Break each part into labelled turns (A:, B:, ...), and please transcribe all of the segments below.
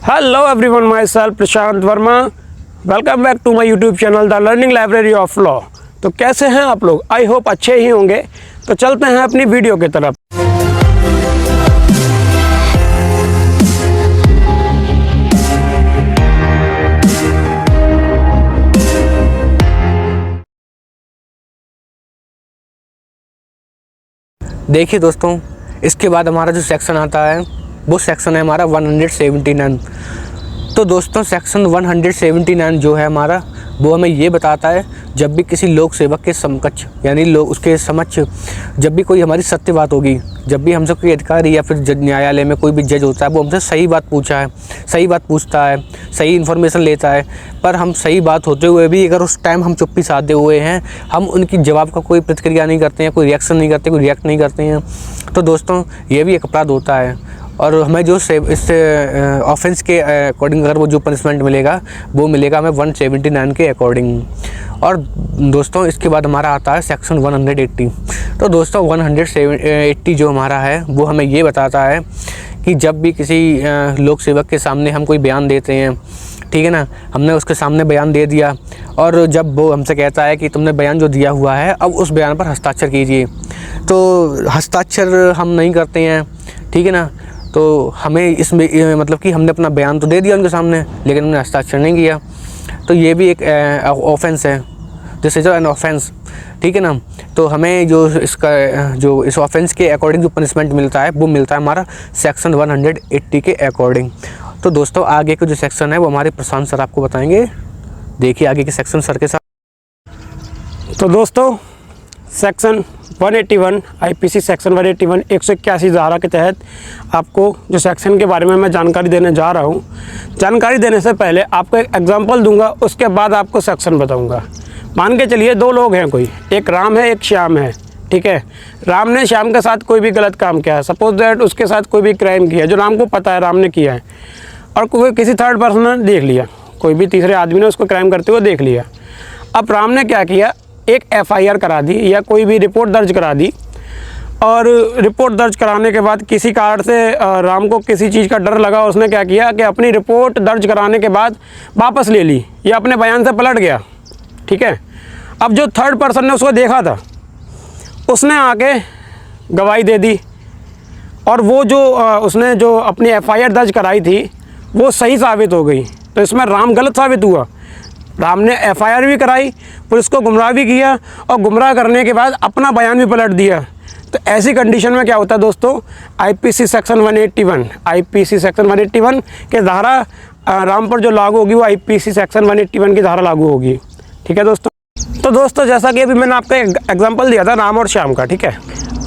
A: Hello everyone, myself Prashant Verma. Welcome back to my YouTube channel the learning library of law. तो कैसे हैं आप लोग? आई होप अच्छे ही होंगे। तो चलते हैं अपनी वीडियो की तरफ।
B: देखिए दोस्तों, इसके बाद हमारा जो सेक्शन आता है वो सेक्शन है हमारा 179। तो दोस्तों सेक्शन 179 जो है हमारा, वो हमें ये बताता है जब भी किसी लोक सेवक के समकक्ष यानी लोग उसके समक्ष जब भी कोई हमारी सत्य बात होगी, जब भी हमसे कोई अधिकारी या फिर न्यायालय में कोई भी जज होता है वो हमसे सही बात पूछता है, सही इन्फॉर्मेशन लेता है, पर हम सही बात होते हुए भी अगर उस टाइम हम चुप्पी साधे हुए हैं, हम उनकी जवाब का कोई प्रतिक्रिया नहीं करते हैं, कोई रिएक्शन नहीं करते, कोई रिएक्ट नहीं करते हैं, तो दोस्तों ये भी एक अपराध होता है। और हमें जो इस ऑफेंस के अकॉर्डिंग अगर वो जो पनिशमेंट मिलेगा वो मिलेगा हमें 179 के अकॉर्डिंग। और दोस्तों इसके बाद हमारा आता है सेक्शन 180। तो दोस्तों 180 जो हमारा है वो हमें ये बताता है कि जब भी किसी लोक सेवक के सामने हम कोई बयान देते हैं, ठीक है ना, हमने उसके सामने बयान दे दिया और जब वो हमसे कहता है कि तुमने बयान जो दिया हुआ है अब उस बयान पर हस्ताक्षर कीजिए, तो हस्ताक्षर हम नहीं करते हैं, ठीक है ना। तो हमें इसमें मतलब कि हमने अपना बयान तो दे दिया उनके सामने लेकिन उन्होंने हस्ताक्षर नहीं किया, तो ये भी एक ऑफेंस है। दिस इज़ एन ऑफेंस, ठीक है ना। तो हमें जो इस ऑफेंस के अकॉर्डिंग जो पनिशमेंट मिलता है वो मिलता है हमारा सेक्शन 180 के अकॉर्डिंग। तो दोस्तों आगे का जो सेक्शन है वो हमारे प्रशांत सर आपको बताएंगे। देखिए आगे के सेक्शन सर के साथ।
A: तो दोस्तों सेक्शन 181 आईपीसी सेक्शन 181 181 धारा के तहत आपको जो सेक्शन के बारे में मैं जानकारी देने जा रहा हूँ। जानकारी देने से पहले आपको एक एग्जांपल दूंगा, उसके बाद आपको सेक्शन बताऊंगा। मान के चलिए दो लोग हैं, कोई एक राम है एक श्याम है, ठीक है। राम ने श्याम के साथ कोई भी गलत काम किया है, सपोज दैट उसके साथ कोई भी क्राइम किया है जो राम को पता है राम ने किया है, और कोई किसी थर्ड पर्सन ने देख लिया, कोई भी तीसरे आदमी ने उसको क्राइम करते हुए देख लिया। अब राम ने क्या किया, एक एफआईआर करा दी या कोई भी रिपोर्ट दर्ज करा दी, और रिपोर्ट दर्ज कराने के बाद किसी कारण से राम को किसी चीज़ का डर लगा, उसने क्या किया कि अपनी रिपोर्ट दर्ज कराने के बाद वापस ले ली या अपने बयान से पलट गया, ठीक है। अब जो थर्ड पर्सन ने उसको देखा था उसने आके गवाही दे दी, और वो जो उसने जो अपनी एफआईआर दर्ज कराई थी वो सही साबित हो गई, तो इसमें राम गलत साबित हुआ। राम ने एफआईआर भी कराई, पुलिस को गुमराह भी किया, और गुमराह करने के बाद अपना बयान भी पलट दिया। तो ऐसी कंडीशन में क्या होता है दोस्तों, आईपीसी सेक्शन 181 के धारा राम पर जो लागू होगी वो आईपीसी सेक्शन 181 की धारा लागू होगी, ठीक है दोस्तों। तो दोस्तों जैसा कि अभी मैंने आपको एक एग्जाम्पल दिया था राम और श्याम का, ठीक है।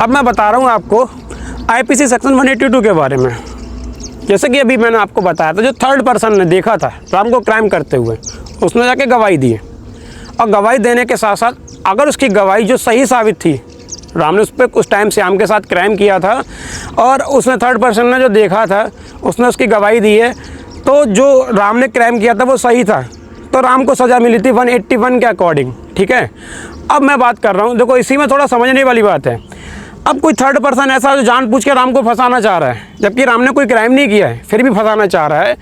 A: अब मैं बता रहा हूँ आपको आईपीसी सेक्शन 182 के बारे में। जैसे कि अभी मैंने आपको बताया था, जो थर्ड पर्सन ने देखा था राम को क्राइम करते हुए, उसने जाके गवाही दी, और गवाही देने के साथ साथ अगर उसकी गवाही जो सही साबित थी, राम ने उस पर उस टाइम श्याम के साथ क्राइम किया था और उसने थर्ड पर्सन ने जो देखा था उसने उसकी गवाही दी है, तो जो राम ने क्राइम किया था वो सही था, तो राम को सज़ा मिली थी 181 के अकॉर्डिंग, ठीक है। अब मैं बात कर रहा हूँ, देखो इसी में थोड़ा समझने वाली बात है। अब कोई थर्ड पर्सन ऐसा जो जानबूझ के राम को फंसाना चाह रहा है, जबकि राम ने कोई क्राइम नहीं किया है फिर भी फंसाना चाह रहा है।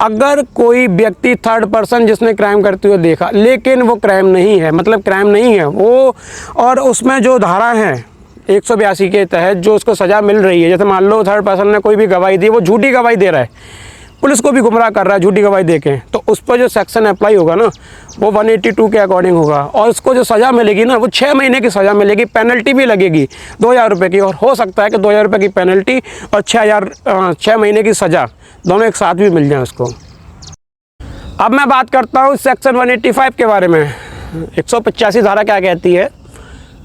A: अगर कोई व्यक्ति थर्ड पर्सन जिसने क्राइम करते हुए देखा लेकिन वो क्राइम नहीं है, मतलब क्राइम नहीं है वो, और उसमें जो धारा है 182 के तहत जो उसको सज़ा मिल रही है, जैसे मान लो थर्ड पर्सन ने कोई भी गवाही दी, वो झूठी गवाही दे रहा है, पुलिस को भी गुमराह कर रहा है झूठी गवाही देके, तो उस पर जो सेक्शन अप्लाई होगा ना वो 182 के अकॉर्डिंग होगा, और उसको जो सज़ा मिलेगी ना वो 6 महीने की सज़ा मिलेगी, पेनल्टी भी लगेगी 2000 रुपये की, और हो सकता है कि 2000 रुपये की पेनल्टी और 6 महीने की सज़ा दोनों एक साथ भी मिल जाए उसको। अब मैं बात करता हूँ सेक्शन 185 के बारे में। 185 धारा क्या कहती है,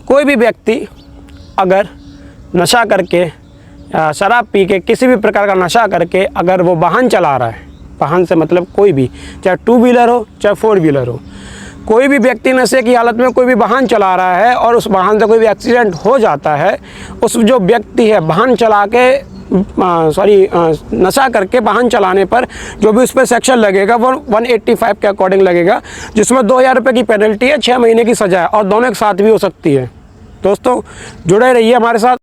A: कोई भी व्यक्ति अगर नशा करके शराब पी के किसी भी प्रकार का नशा करके अगर वो वाहन चला रहा है, वाहन से मतलब कोई भी, चाहे 2 व्हीलर हो चाहे 4 व्हीलर हो, कोई भी व्यक्ति नशे की हालत में कोई भी वाहन चला रहा है और उस वाहन से कोई भी एक्सीडेंट हो जाता है, उस जो व्यक्ति है वाहन चला के नशा करके वाहन चलाने पर जो भी उस पर सेक्शन लगेगा वो 185 के अकॉर्डिंग लगेगा, जिसमें 2000 रुपये की पेनल्टी है, 6 महीने की सज़ा है, और दोनों एक साथ भी हो सकती है। दोस्तों जुड़े रहिए हमारे साथ।